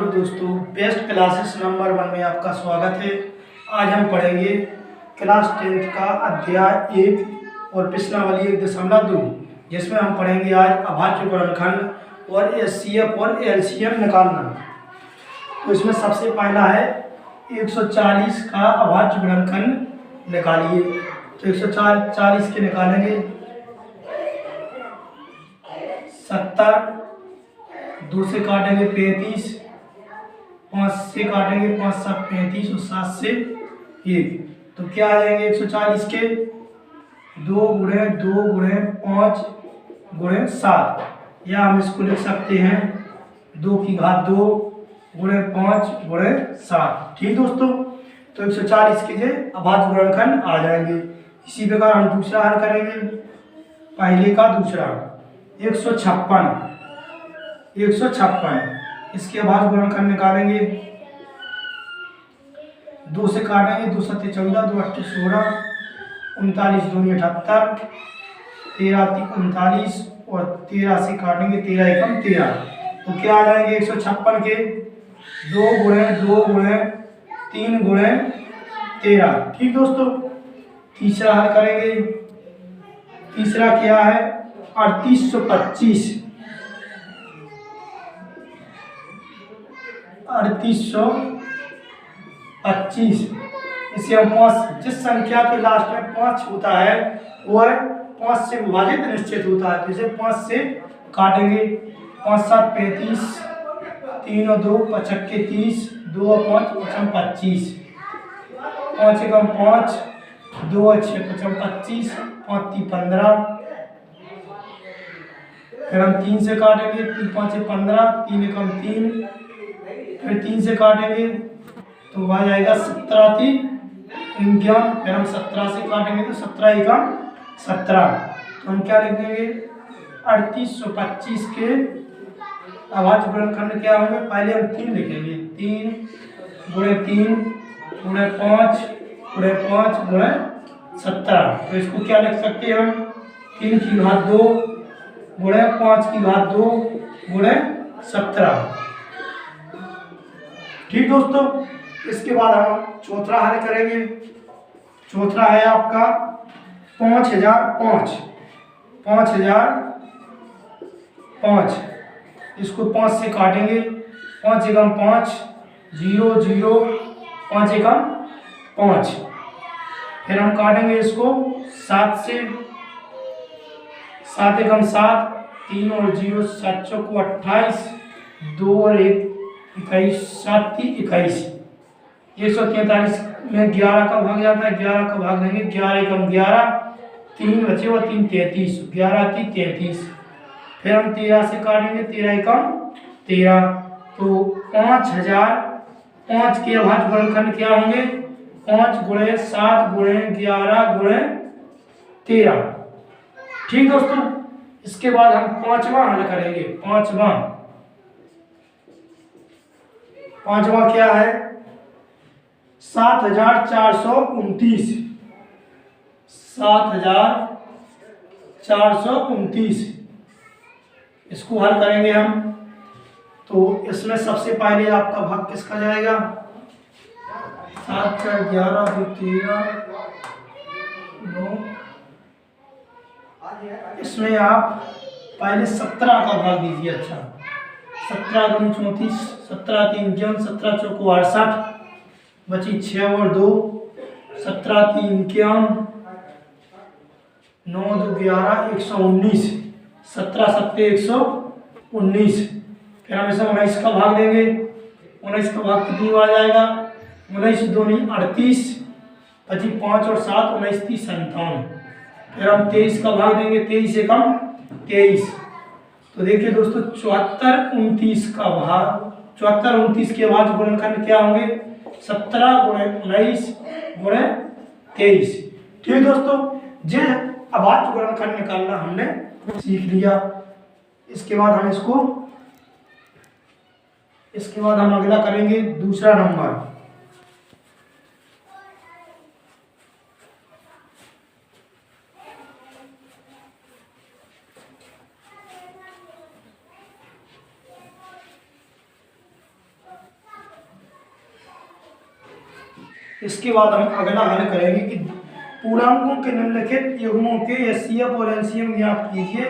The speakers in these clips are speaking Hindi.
हेलो दोस्तों, बेस्ट क्लासेस नंबर 1 में आपका स्वागत है। आज हम पढ़ेंगे क्लास 10th का अध्याय 1 और प्रश्नावली 1.2, जिसमें हम पढ़ेंगे आज अभाज्य गुणनखंड और एचसीएफ और एलसीएम निकालना। तो इसमें सबसे पहला है 140 का अभाज्य गुणनखंड निकालिए। तो 140 के निकालेंगे 70, 2 से काटेंगे 35, 5 से काटेंगे 5 7 35 और 7 से 1। तो क्या आ जाएंगे 140 के 2 गुणे 2 गुणे 5 गुणे 7, या हम इसको लिख सकते हैं 2 की घात 2 गुणे 5 गुणे 7। ठीक दोस्तों, तो 140 के लिए अभाज्य गुणनखंड आ जाएंगे। इसी प्रकार हम दूसरा हल करेंगे। पहले का दूसरा 156, इसके अभाज्य गुणनखंड निकालेंगे। 2 से काटेंगे 2 7 14, 2 8 16, 39 2 78, 13 39 और 13 से काटेंगे 13 एकम 13। तो क्या आ जाएंगे 156 के 2 गुणे 2 गुणे 3 गुणे 13। ठीक दोस्तों, तीसरा हल करेंगे। तीसरा क्या है 3825, 3825। इसे हम 5, जिस संख्या के लास्ट में 5 होता है वह 5 से विभाजित निश्चित होता है। तो इसे 5 से काटेंगे। 5 7 35, 3 और 2 5 30, 2 और 5 25, 5 एकम 5, 2 और 6 25, 5 3 15। फिर हम 3 से काटेंगे, 3 5 15, 3 एकम 3, फिर 3 से काटेंगे तो आ जाएगा 17 3 51। फिर हम 17 से काटेंगे तो 17 एकम 17। तो हम क्या लिख देंगे 3825 के अभाज्य गुणनखंड क्या होंगे। पहले हम 3 लिखेंगे, 3 गुणे 3 गुणे 5 गुणे 5 गुणे 17। तो इसको क्या लिख सकते हैं हम 3 की घात 2 गुणे 5 की घात 2 गुणे 17। ठीक दोस्तों, इसके बाद हम चौथा हल करेंगे। चौथा है आपका 5005, 5005। इसको 5 से काटेंगे। 5 एकम 5, 0 0, 5 एकम 5। फिर हम काटेंगे इसको 7 से, 7 एकम 7, 3 और 0 7 चौको 28, 2 और 1 21, 7 3 21। 143 में 11 का भाग जाता है, 11 का भाग देंगे 11 एकम 11, 3 बचे और 3 33, 11 3 33। फिर हम 13 से काटेंगे, 13 एकम 13। तो 5005 के अभाज्य गुणनखंड क्या होंगे 5 गुणे 7 गुणे 11 गुणे 13। ठीक दोस्तों, इसके बाद हम पांचवा हल करेंगे। पांचवा क्या है 7429, 7429। इसको हल करेंगे हम। तो इसमें सबसे पहले आपका भाग किसका जाएगा 7 4 11 2 13 9। इसमें आप पहले 17 का भाग दीजिए। अच्छा, 17 दूनी 34, 17 3 51, 17 चौको 68, बची 6 और 2, 17 3 51, 9 2 11 119, 17 7 119। फिर हम इसे 19 का भाग देंगे। 19 का भाग कितनी बार जाएगा 19 दूनी 38, बची 5 और 7, 19 30 57। फिर हम 23 का भाग देंगे। 23 एकम 23। तो देखिए दोस्तों 74 29 का भाग, 74 29 के अभाज्य गुणनखंड क्या होंगे 17 गुणे 19 गुणे 23। ठीक दोस्तों, जे अभाज्य गुणनखंड निकालना हमने सीख लिया। इसके बाद हम अगला करेंगे दूसरा नंबर। इसके बाद हम अगला हल करेंगे कि पूर्णांकों के निम्नलिखित युग्मों के एचसीएफ और एलसीएम ज्ञात कीजिए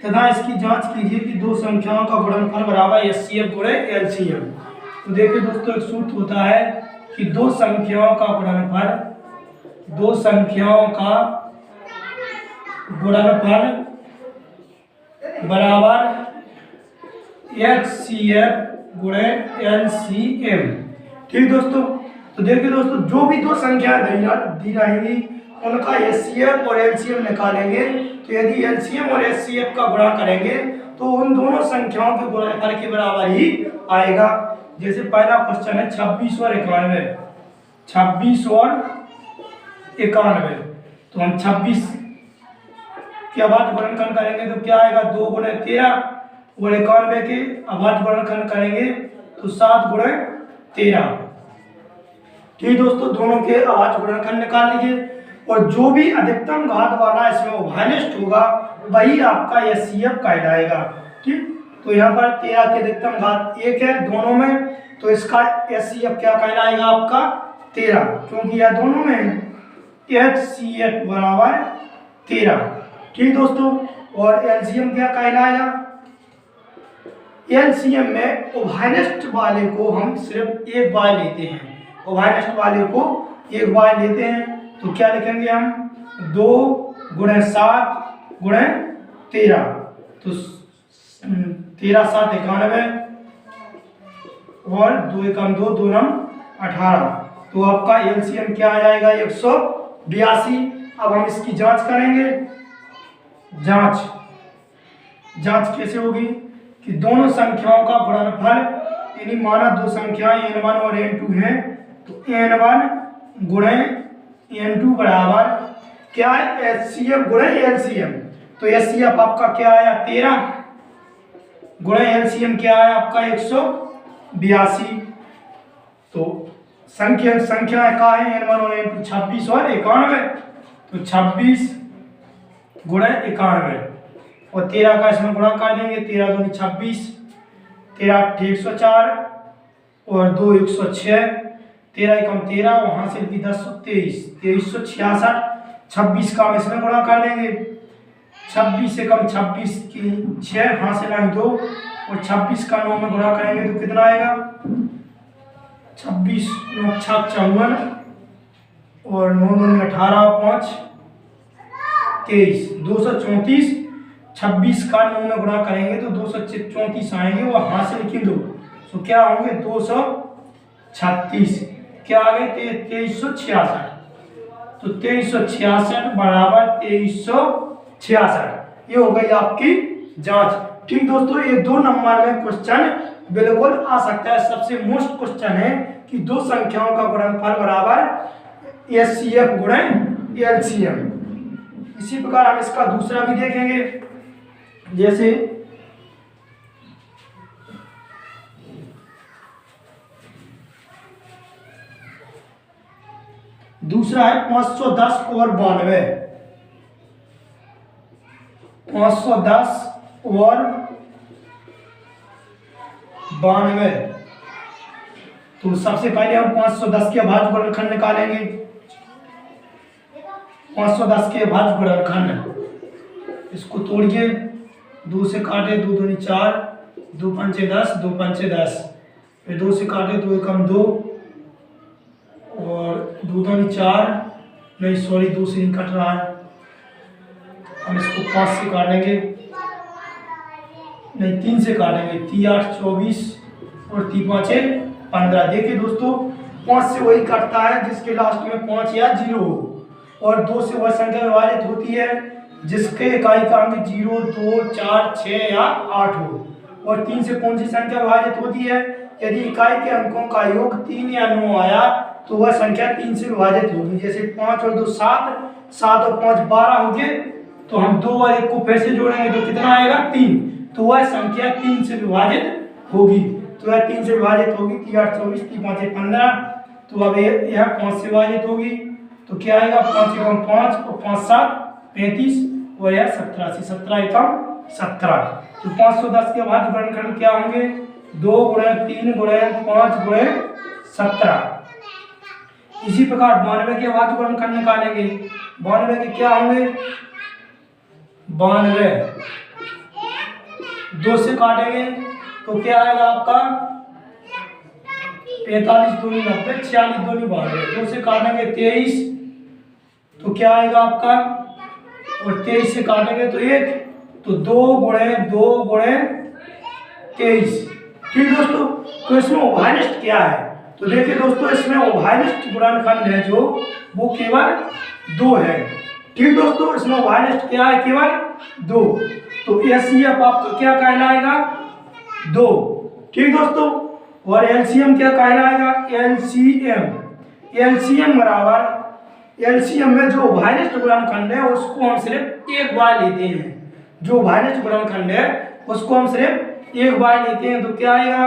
तथा इसकी जांच कीजिए कि दो संख्याओं का गुणनफल बराबर एचसीएफ गुणे एलसीएम। तो देखिए दोस्तों, एक सूत्र होता है कि दो संख्याओं का गुणनफल बराबर एचसीएफ गुणे एलसीएम। ठीक दोस्तों, तो देखिए दोस्तों, जो भी दो संख्याएं दी रहेंगी उनका एचसीएफ और एलसीएम निकालेंगे। तो यदि एलसीएम और एचसीएफ का गुणा करेंगे तो उन दोनों संख्याओं के गुणनफल के बराबर ही आएगा। जैसे पहला क्वेश्चन है 26 और 91। 26 और 91, तो हम 26 के अभाज्य गुणनखंड करेंगे तो क्या आएगा, 2 गुणे 13, और 91 के अभाज्य गुणनखंड करेंगे तो 7 गुणे 13। ठीक दोस्तों, दोनों के अभाज्य गुणनखंड निकाल लीजिए और जो भी अधिकतम घात वाला इसमें उभयनिष्ठ होगा वही आपका एचसीएफ कहलाएगा। ठीक, तो यहाँ पर 13 की अधिकतम घात 1 है दोनों में, तो इसका एचसीएफ क्या कहलाएगा आपका 13, क्योंकि यह दोनों में एचसीएफ बराबर 13। ठीक दोस्तों, और एलसीएम क्या कहलाएगा, एलसीएम में उभयनिष्ठ वाले को हम सिर्फ एक बार लेते हैं, उभयनिष्ठ वाले को एक बार लेते हैं। तो क्या लिखेंगे हम, 2 गुणे 7 गुणे 13, तो 13 7 91 और 2 एकम 2 2 नम 18। तो आपका एलसीएम क्या आ जाएगा, 182। अब हम इसकी जांच करेंगे। जांच कैसे होगी कि दोनों संख्याओं का गुणनफल, यानी माना दो संख्याएं n1 और n2 हैं, तो n1 गुणे n2 बराबर क्या है, एचसीएफ गुणे एलसीएम। तो एचसीएफ आपका क्या आया 13 गुणे एलसीएम क्या आया आपका 182। तो संख्या का है n1 और n2 26 और 91, तो 26 गुणे 91 और 13 का इसमें गुणा कर देंगे, 13 दूनी 26, 13 8 104 और 2 106, 13 एकम 13, वहां से भी 10 23 2366, 26 का हम इसमें गुणा कर देंगे, 26 एकम 26 की 6 हासिल आए 2 और 26 का 9 में गुणा करेंगे तो कितना आएगा, 26 9 6 54 और 9 9 18 5 23 234, 26 का 9 में गुणा करेंगे तो 234 आएंगे, वो हासिल की 2, तो क्या होंगे 236, क्या आ गए 2366, तो 2366 बराबर 2366, ये हो गई आपकी जांच। ठीक दोस्तों, ये 2 नंबर में क्वेश्चन बिल्कुल आ सकता है। सबसे मोस्ट क्वेश्चन है कि दो संख्याओं का गुणनफल बराबर एचसीएफ गुणे एलसीएम। इसी प्रकार हम इसका दूसरा भी देखेंगे। जैसे दूसरा है 510 और 92, 510 और 92। तो सबसे पहले हम 510 के अभाज्य गुणनखंड निकालेंगे। 510 के अभाज्य गुणनखंड, इसको तोड़िए, 2 से काटे 2 दूनी 4, 2 पंचे 10, 2 पंचे 10, फिर 2 से काटे 2 एकम 2 और 2 दूनी 4, नहीं सॉरी 2 से नहीं कट रहा है, हम इसको 5 से काटेंगे, नहीं 3 से काटेंगे, 3 8 24 और 3 5 15। देखिए दोस्तों, 5 से वही कटता है जिसके लास्ट में 5 या 0 हो, और 2 से वह संख्या विभाजित होती है जिसके इकाई का अंक 0 2 4 6 या 8 हो, और 3 से कौन सी संख्या विभाजित होती है, यदि इकाई के अंकों का योग 3 या 9 आया तो वह संख्या 3 से विभाजित होगी। जैसे 5 और 2 7, 7 और 5 12 हो गए, तो हम 2 और 1 को फिर से जोड़ेंगे तो कितना आएगा 3, तो वह संख्या 3 से विभाजित होगी, तो वह 3 से विभाजित होगी, 3 8 24, 3 5 15, तो अब यह 5 से विभाजित होगी, तो क्या आएगा 5 एकम 5 और 5 7 35 और यह 87, 17 एकम 17। तो 510 के अभाज्य गुणनखंड क्या होंगे, 2 गुणे 3 गुणे 5 गुणे 17। इसी प्रकार 92 के अभाज्य गुणनखंड निकालेंगे। 92 के क्या होंगे? 92 2 से काटेंगे तो क्या आएगा आपका? 45 दूनी 90, 46 दूनी 92, 2 से काटेंगे 23 तो क्या आएगा आपका? और 23 से काटेंगे तो 1, तो 2 गुणे 23। ठीक दोस्तों, तो इसमें उभयनिष्ठ क्या है? तो देखिए दोस्तों, इसमें उभयनिष्ठ गुणनखंड है जो वो केवल 2 है। ठीक दोस्तों, इसमें उभयनिष्ठ क्या है? केवल 2। तो एचसीएफ आपका क्या कहलाएगा? 2। ठीक दोस्तों, और एलसीएम क्या कहलाएगा? एलसीएम बराबर, एलसीएम में जो उभयनिष्ठ गुणनखंड है उसको हम सिर्फ एक बार लेते हैं। जो उभयनिष्ठ गुणनखंड है उसको हम सिर्फ एक बार लेते हैं तो क्या आएगा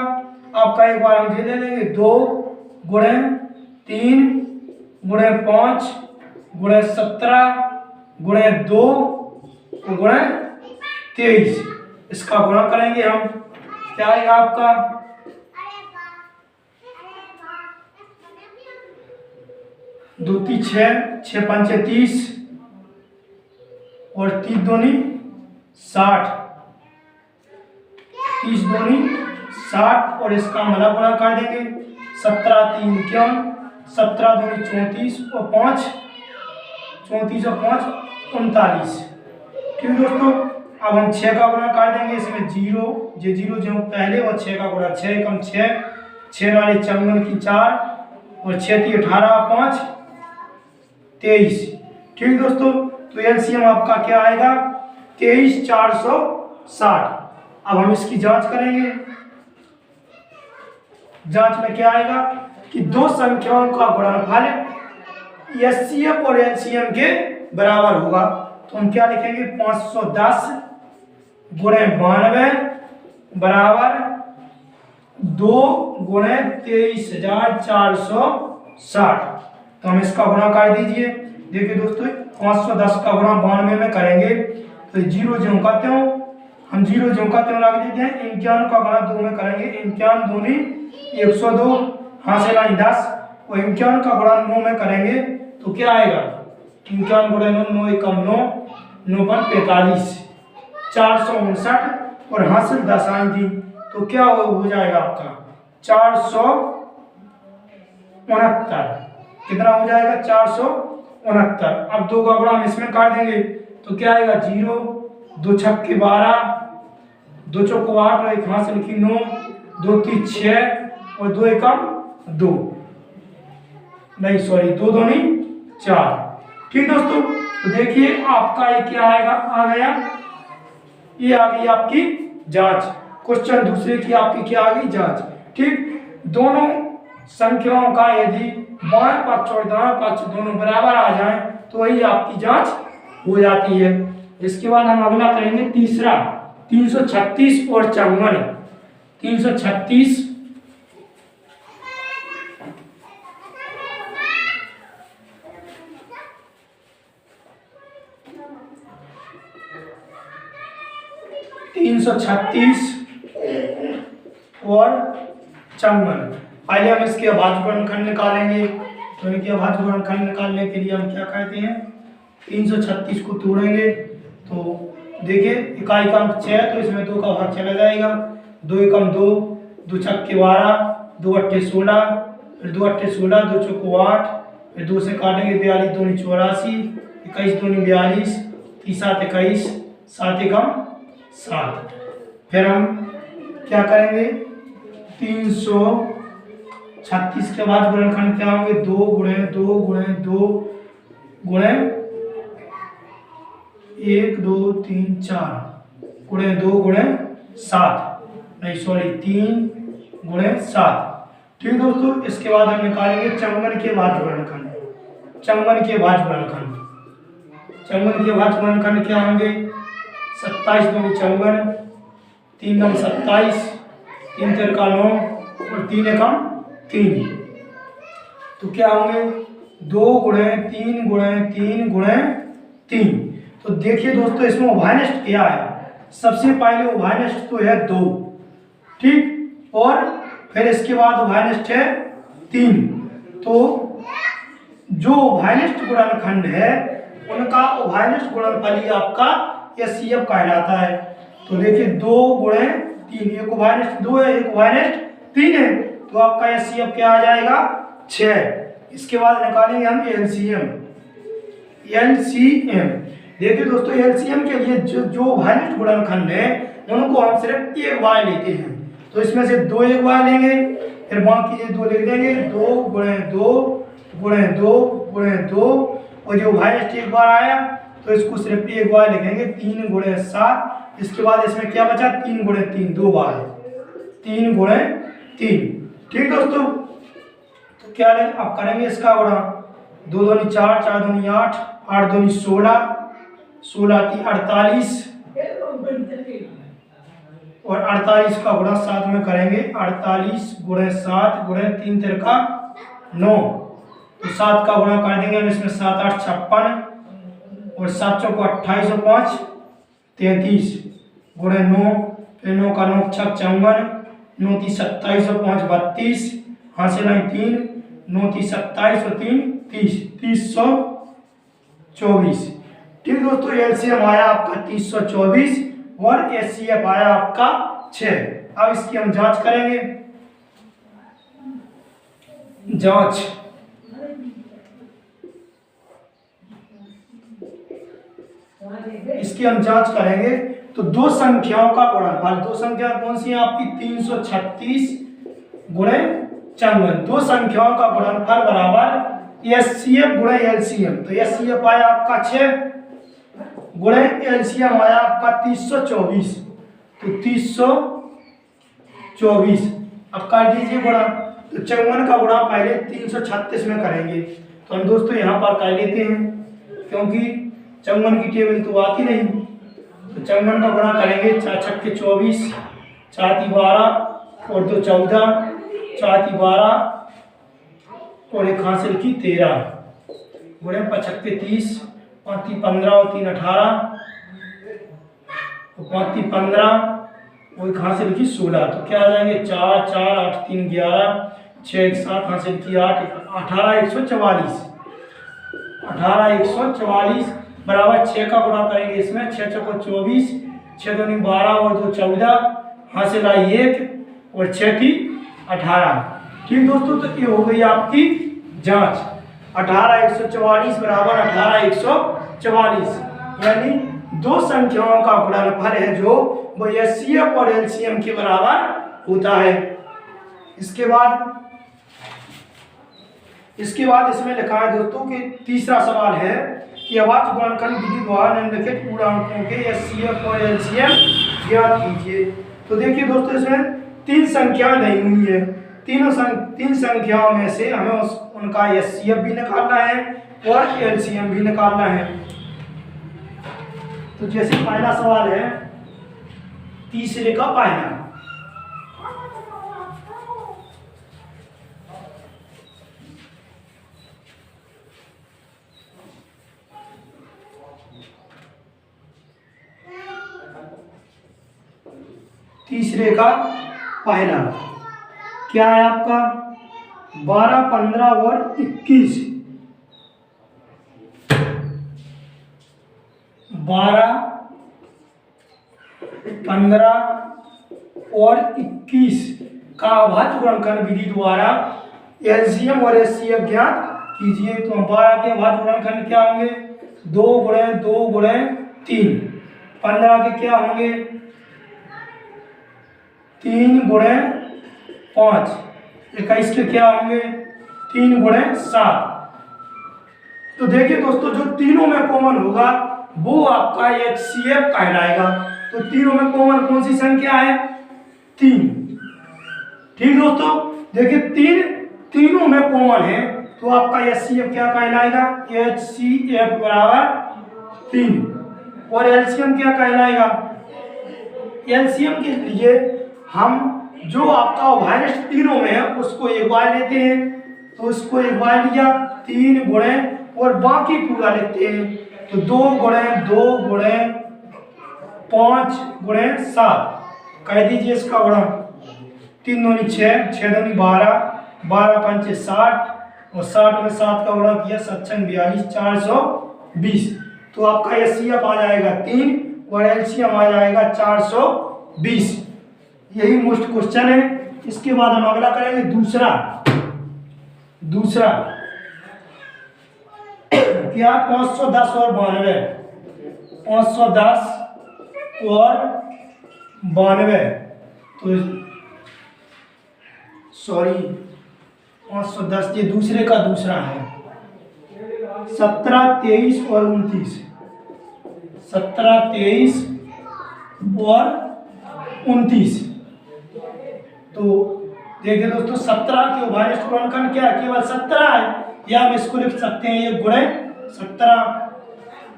आपका? एक बार हम दे देंगे 2 गुणे 3 गुणे 5 गुणे 17 गुणे 2 गुणे 23। इसका गुणा करेंगे हम, क्या आएगा आपका? 2 3 6, 6 5 30 और 3 दूनी 60, 30 दूनी 60 और इसका मला गुणा कर देंगे। 17 3 51, 17 दूनी 34 और 5 34 और 5 39। ठीक दोस्तों, अब हम 6 का गुणा कर देंगे। इसमें 0 जो पहले और 6 का गुणा, 6 कम 6, 6 वाले 54 की 4 और 6 3 18 5 23। ठीक दोस्तों, तो एलसीएम आपका क्या आएगा? 23 460। अब हम इसकी जांच करेंगे। जांच में क्या आएगा कि दो संख्याओं का गुणनफल एचसीएफ और एलसीएम के बराबर होगा। तो हम क्या लिखेंगे? 510 गुणे 92 बराबर 2 गुणे 23,460। तो हम इसका गुणा कर दीजिए। देखिए दोस्तों, 510 का गुणा 92 में करेंगे तो 0 ज्यों का त्यों, हम 0 ज्यों का त्यों रख देते हैं। 51 का गुणा 2 में करेंगे, 51 दूनी 102, हासिल आई 10 और 51 का गुणा 9 में करेंगे तो क्या आएगा? 51 गुणे 9, 9 एकम 9, 9 पर 45, 459 और हासिल 10 आई थी तो क्या हो जाएगा आपका? 469। कितना हो जाएगा? 469। अब 2 का गुणा हम इसमें काट देंगे तो क्या आएगा? 0 2 छक्के 12, 2 चौको 8 और 1 हाथ से लिखी 9, 2 3 6 और 2 एकम 2, नहीं सॉरी 2 दूनी 4। ठीक दोस्तों, तो देखिए आपका ये क्या आएगा? आ गया, ये आ गई आपकी जांच। क्वेश्चन दूसरे की आपकी क्या आ गई? जांच। ठीक, दोनों संख्याओं का यदि बाएं पक्ष और दाएं पक्ष दोनों बराबर आ जाएं तो वही आपकी जांच हो जाती है। इसके बाद हम अगला करेंगे तीसरा, 336 और 54। 336 और 54। पहले हम इसके अभाज्य गुणनखंड निकालेंगे। तो इनके अभाज्य गुणनखंड निकालने के लिए हम क्या करते हैं? 336 को तोड़ेंगे तो देखिए इकाई का अंक 6 तो इसमें 2 का भाग चला जाएगा। 2 एकम 2, 2 छक्के 12, 2 अट्ठे 16, फिर 2 अट्ठे 16, 2 चौको 8, फिर 2 से काटेंगे 42 दूनी 84, 21 दूनी 42, 3 7 21, 7 एकम 7। फिर हम क्या करेंगे? 336 के बाद गुणनखंड क्या होंगे? 2 गुणे 2 गुणे 2 गुणे 1 2 3 4 गुणे 2 गुणे 7, नहीं सॉरी 3 गुणे 7। ठीक दोस्तों, इसके बाद हम निकालेंगे 54 के बाद गुणनखंड। 54 के बाद गुणनखंड, 54 के बाद गुणनखंड क्या होंगे? 27 दूनी 54, 3 नम 27, 3 3 का 9 और 3 एकम 3। तो क्या होंगे? 2 गुणे 3 गुणे 3 गुणे 3। तो देखिए दोस्तों, इसमें उभयनिष्ठ क्या है? सबसे पहले उभयनिष्ठ तो है 2, ठीक, और फिर इसके बाद उभयनिष्ठ है 3। तो जो उभयनिष्ठ गुणनखंड है उनका उभयनिष्ठ गुणनफल ही आपका एचसीएफ कहलाता है। तो देखिए 2 गुणे 3, एक उभयनिष्ठ 2 है, एक उभयनिष्ठ 3 है, तो आपका एचसीएफ क्या आ जाएगा 6। इसके बाद निकालेंगे हम एलसीएम। देखिए दोस्तों एलसीएम के लिए जो उभयनिष्ठ गुणनखंड है उनको हम सिर्फ एक बार लेते हैं, तो इसमें से 2 एक बार लेंगे, फिर बाकी ये 2 लिख देंगे, 2 गुणे 2 गुणे 2 गुणे 2, और जो उभयनिष्ठ एक बार आया तो इसको सिर्फ एक बार लिखेंगे, 3 गुणे 7। इसके बाद इसमें क्या बचा, 3 गुणे 3 2 बार, 3 गुणे 3। ठीक दोस्तों, तो क्या अब करेंगे इसका गुणा, 2 दूनी 4, 4 दूनी 8, 8 दूनी 16, 16 की 48, और 48 का गुणा 7 में करेंगे, 48 गुणे 7 गुणे 3 तिरका 9, तो 7 का गुणा कर देंगे हम इसमें, 7 8 56, और 7 चौको 28 और 5 33 गुणे 9, फिर 9 का 9 6 54, 9 3 27 और 5 32, हासिल है 3, 9 3 27 और 3 30, 324। ठीक दोस्तों, एलसीएम आया आपका 324 और एचसीएफ आया आपका 6। अब इसकी हम जांच करेंगे। जांच, इसकी हम जांच करेंगे तो 2 संख्याओं का गुणनफल, 2 संख्या कौन सी है आपकी, 336 गुणे 54, 2 संख्याओं का गुणनफल बराबर एचसीएफ गुणे एलसीएम। तो एचसीएफ आया आपका 6 गुणे एलसीएम आया आपका 324, तो 324। अब कर दीजिए गुणा, तो 54 का गुणा पहले 336 में करेंगे, तो हम दोस्तों यहाँ पर कर लेते हैं, क्योंकि 54 की टेबल तो आती नहीं, तो 54 का गुणा करेंगे, 4 छक्के 24, 4 × 12 और 2 14, 4 × 12 और 1 हासिल की 13, गुणे 5 छक्के 30, 5 × 15 और 3 18, तो 5 × 15 और 1 हासिल की 16, तो क्या आ जाएंगे, 4 4 8 3 11, 6 1 7 हासिल की 8, 18 144, 18 144 बराबर 6 का गुणा करेंगे इसमें, 6 चौको 24, 6 दूनी 12 और 2 14, हासिल आई 1 और 6 की 18। ठीक दोस्तों, तो ये हो गई आपकी जांच। 18 144 बराबर 18 144, यानी 2 संख्याओं का गुणनफल है जो वो एचसीएफ और एलसीएम के बराबर होता है। इसके बाद इसमें लिखा है दोस्तों कि तीसरा सवाल है कि अभाज्य गुणनखंड विधि द्वारा निम्नलिखित पूर्णांकों के एचसीएफ और एलसीएम ज्ञात कीजिए। तो देखिए दोस्तों, इसमें 3 संख्याएं दी हुई है, 3 संख्याओं में से हमें उनका एचसीएफ भी निकालना है और एलसीएम भी निकालना है। तो जैसे पहला सवाल है, तीसरे का पहला, तीसरे का पहला क्या है आपका, 12 15 और 21, 12 15 और 21 का अभाज्य गुणनखंड विधि द्वारा एलसीएम और एचसीएफ ज्ञात कीजिए। तो 12 के अभाज्य गुणनखंड क्या होंगे, 2 गुणे 2 गुणे 3, 15 के क्या होंगे, 3 गुणे 5, 21 के क्या होंगे, 3 गुणे 7। तो देखिए दोस्तों, जो तीनों में कॉमन होगा वो आपका एचसीएफ कहलाएगा। तो तीनों में कॉमन कौन सी संख्या है, 3। ठीक दोस्तों, देखिए तीनों में कॉमन है, तो आपका एचसीएफ क्या कहलाएगा, एचसीएफ बराबर 3। और एलसीएम क्या कहलाएगा, एलसीएम के लिए हम जो आपका उभयनिष्ठ तीनों में है उसको एक बार लेते हैं, तो उसको एक बार लिया, 3 गुणे और बाकी पूरा लेते हैं, तो 2 गुणे 2 गुणे 5 गुणे 7 कह दीजिए इसका गुणा, 3 दूनी 6, 6 दूनी 12, 12 पंचे 60 और 60 में 7 का गुणा किया 7×42 420। तो आपका एचसीएफ आ जाएगा 3 और एलसीएम आ जाएगा 420। यही मोस्ट क्वेश्चन है। इसके बाद हम अगला करेंगे दूसरा क्या 510 और 92, 510 और 92, तो सॉरी 510 ये दूसरे का दूसरा है। 17, 23 और 29, 17, 23 और 29। तो देखिए दोस्तों 17 के उभयनिष्ठ गुणनखंड क्या है, केवल 17 है, या हम इसको लिख सकते हैं ये गुणे 17।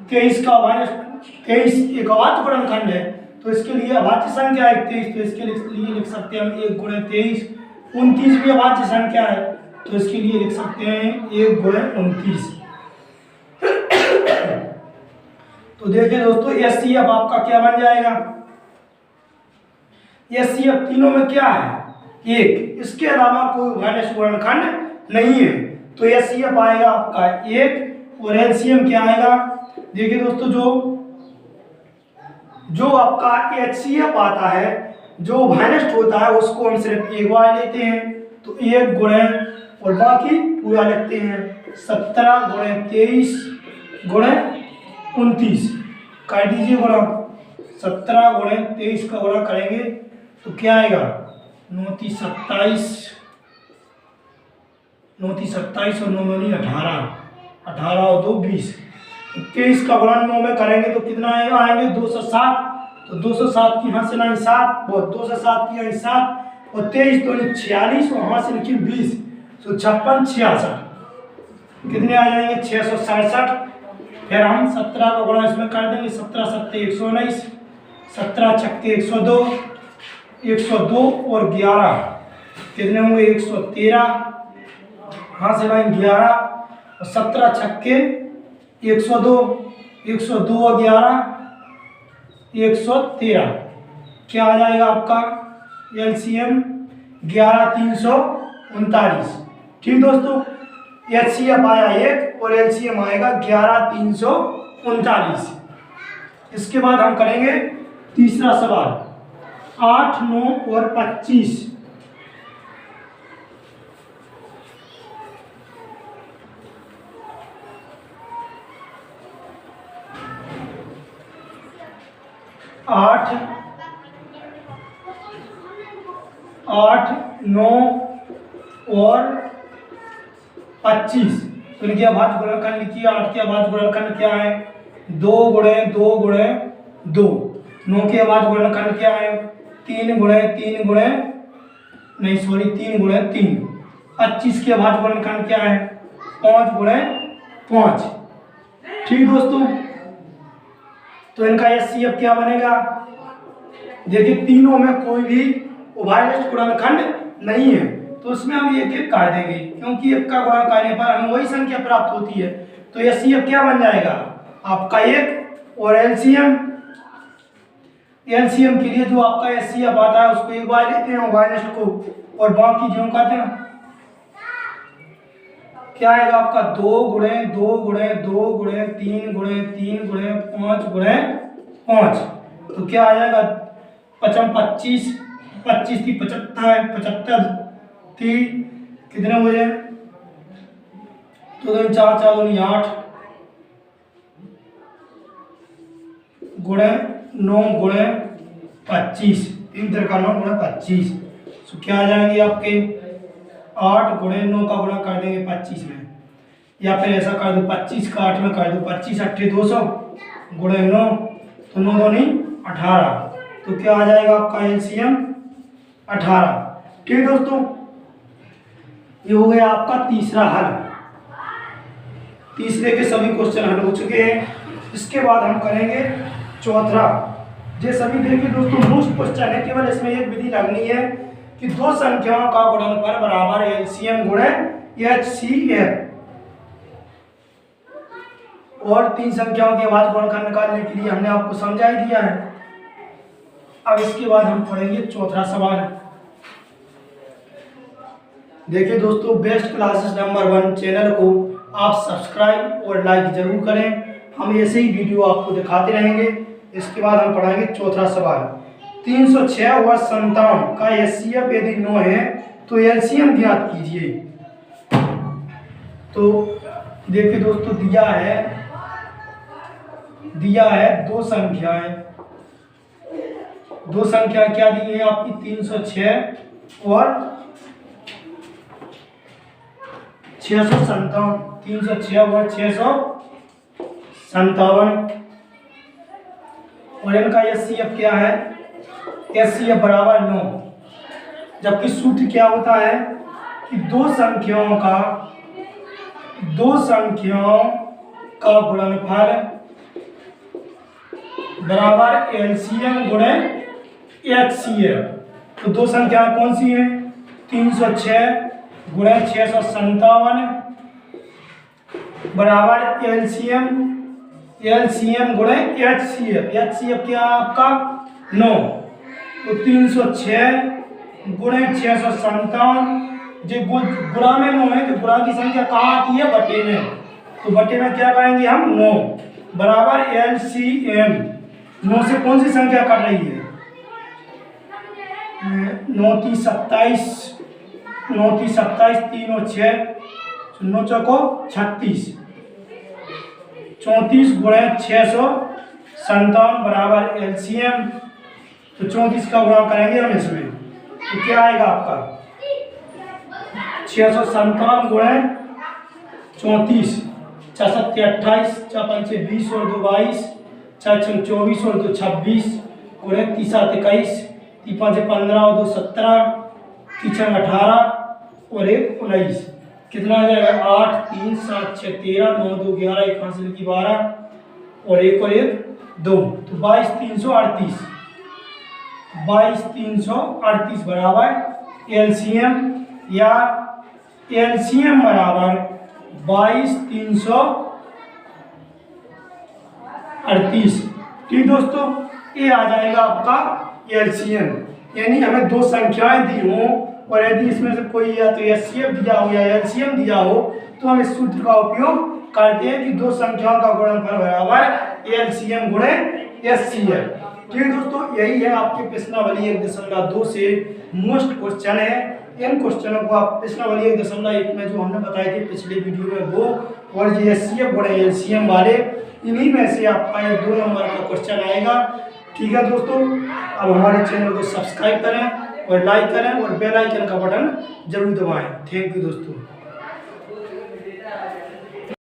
23 का उभयनिष्ठ 23 एक अभाज्य गुणनखंड है, तो इसके लिए अभाज्य संख्या है 23, तो इसके लिए लिख सकते हैं हम 1 गुणे 23। 29 भी अभाज्य संख्या है, तो इसके लिए लिख सकते हैं 1 गुणे 29। तो देखिए दोस्तों एचसीएफ आपका क्या बन जाएगा, एचसीएफ तीनों में क्या है 1, इसके अलावा कोई उभयनिष्ठ गुणनखंड नहीं है, तो एचसीएफ आएगा आपका 1 और एलसीएम क्या आएगा। देखिए दोस्तों जो आपका एचसीएफ आता है, जो उभयनिष्ठ होता है उसको हम सिर्फ एक बार लेते हैं, तो 1 गुणे और बाकी पूरा लिखते हैं 17 गुणे 23 गुणे 29 कर दीजिए गुणा। 17 गुणे 23 का गुणा करेंगे तो क्या आएगा 9 3 27, 9 3 27 और 9 9 18, 18 और 2 20। 23 का गुणा 9 में करेंगे तो कितना आएंगे 207, तो 207 की यहाँ से लाइन 7, वो 207 की लाइन 7 और 23 तो 46 और यहाँ से लिखिए 20, तो 56 66 कितने आ जाएंगे 667। फिर हम 17 का गुणा इसमें कर देंगे, 17 7 119, 17 6 102, 102 और 11 कितने होंगे 113, यहाँ से लाइन 11 और 17 6 102, 102 और 11 113, क्या आ जाएगा आपका एलसीएम 11339। ठीक दोस्तों, एचसीएफ आया 1 और एलसीएम आएगा 11339। इसके बाद हम करेंगे तीसरा सवाल 8 9 और 25। 8 9 और 25, तो इनके अभाज्य गुणनखंड लिखिए। 8 के अभाज्य गुणनखंड क्या है 2 गुणे 2 गुणे 2। 9 के अभाज्य गुणनखंड क्या है 3 गुणे 3 गुणे 3। 25 के अभाज्य गुणनखंड क्या है 5 गुणे 5। ठीक दोस्तों, तो इनका एचसीएफ क्या बनेगा। देखिए तीनों में कोई भी उभयनिष्ठ गुणनखंड नहीं है, तो उसमें हम एक एक काट देंगे, क्योंकि एक का गुणा करने पर हमें वही संख्या प्राप्त होती है। तो एचसीएफ क्या बन जाएगा आपका 1 और एलसीएम के लिए जो आपका एचसीएफ आता है उसको एक बार लेते हैं उभयनिष्ठ को, और बाकी जो कहते हैं क्या आएगा आपका 2 गुणे 2 गुणे 2 गुणे 3 गुणे 3 गुणे 5 गुणे 5, तो क्या आ जाएगा 25 25 थी 75 75 थी कितने मुझे तो 4 4 8 गुणे 9 गुणे 25, 3 का 9 गुणे 25, तो क्या आ जाएंगे आपके 8 गुणे 9 का गुणा कर देंगे 25 में, या फिर ऐसा कर दो 25 का 8 में कर दो 25 8 200 गुणे 9, तो 9 2 18, तो क्या आ जाएगा आपका एलसीएम 18। ठीक दोस्तों, ये हो गया आपका तीसरा हल। तीसरे के सभी क्वेश्चन हल हो चुके हैं। इसके बाद हम करेंगे चौथा। ये सभी देखिए दोस्तों मोस्ट क्वेश्चन है, केवल इसमें एक विधि लगनी है कि दो संख्याओं का गुणनफल बराबर एलसीएम गुणे एचसीएफ, और 3 संख्याओं के बाद गुणनखंड निकालने के लिए हमने आपको समझा ही दिया है। अब इसके बाद हम पढ़ेंगे चौथा सवाल। देखिए दोस्तों, बेस्ट क्लासेस नंबर 1 चैनल को आप सब्सक्राइब और लाइक जरूर करें। हम ऐसे ही वीडियो आपको दिखाते रहेंगे। इसके बाद हम पढ़ाएंगे चौथा सवाल। 306 व 57 का एचसीएफ यदि 9 है तो एलसीएम ज्ञात कीजिए। तो देखिए दोस्तों, दिया है दो संख्याएं। दो संख्या क्या दी है आपकी? 306 और 657। 306 और 657 और इनका एचसीएफ क्या है? एचसीएफ बराबर 9। जबकि सूत्र क्या होता है कि दो संख्याओं का गुणनफल बराबर एलसीएम गुणे एचसीएफ। तो दो संख्या कौन सी है? 306 गुणे 657 बराबर एलसीएम गुणे एचसीएफ। एचसीएफ क्या है आपका? 9। तो 306 गुणे 657, जो गुणा में 9 है तो गुणा की संख्या कहाँ आती है? बटे में। तो बटे में क्या करेंगे हम? 9 बराबर एलसीएम। 9 से कौन सी संख्या कट रही है? 9 3 27, 3 और 6, 9 चौको 36। 34 गुणे 657 बराबर एलसीएम। तो 34 का गुणा करेंगे हम इसमें, तो क्या आएगा आपका? 657 गुणे 34, 4 7 28, 4 5 20 और 2 22, 4 6 24 और 2 26 गुणे 3 7 21, 3 5 15 और 2 17, 3 6 18 और 1 19। कितना आ जाएगा? 8 3 7 6 13, 9 2 11, 1 हासिल की 12 और 1 और 1 2। तो 22 338, 22 338 बराबर एलसीएम, या एलसीएम बराबर 22 338। ठीक दोस्तों, ये आ जाएगा आपका एलसीएम। यानी हमें दो संख्याएं दी हो और यदि इसमें से कोई या तो एचसीएफ दिया हो या एलसीएम दिया हो तो हम इस सूत्र का उपयोग करते हैं कि दो संख्याओं का गुणनफल बराबर एलसीएम गुणे एचसीएफ। ठीक दोस्तों, यही है आपके प्रश्नावली 1.2 से मोस्ट क्वेश्चन है। इन क्वेश्चनों को आप प्रश्नावली 1.1 में जो हमने बताए थे पिछले वीडियो में वो, और ये एचसीएफ गुणे एलसीएम वाले, इन्हीं में से आपका ये 2 नंबर का क्वेश्चन आएगा। ठीक है दोस्तों, अब हमारे चैनल को सब्सक्राइब करें और लाइक करें और बेल आइकन का बटन जरूर दबाएं। थैंक यू दोस्तों।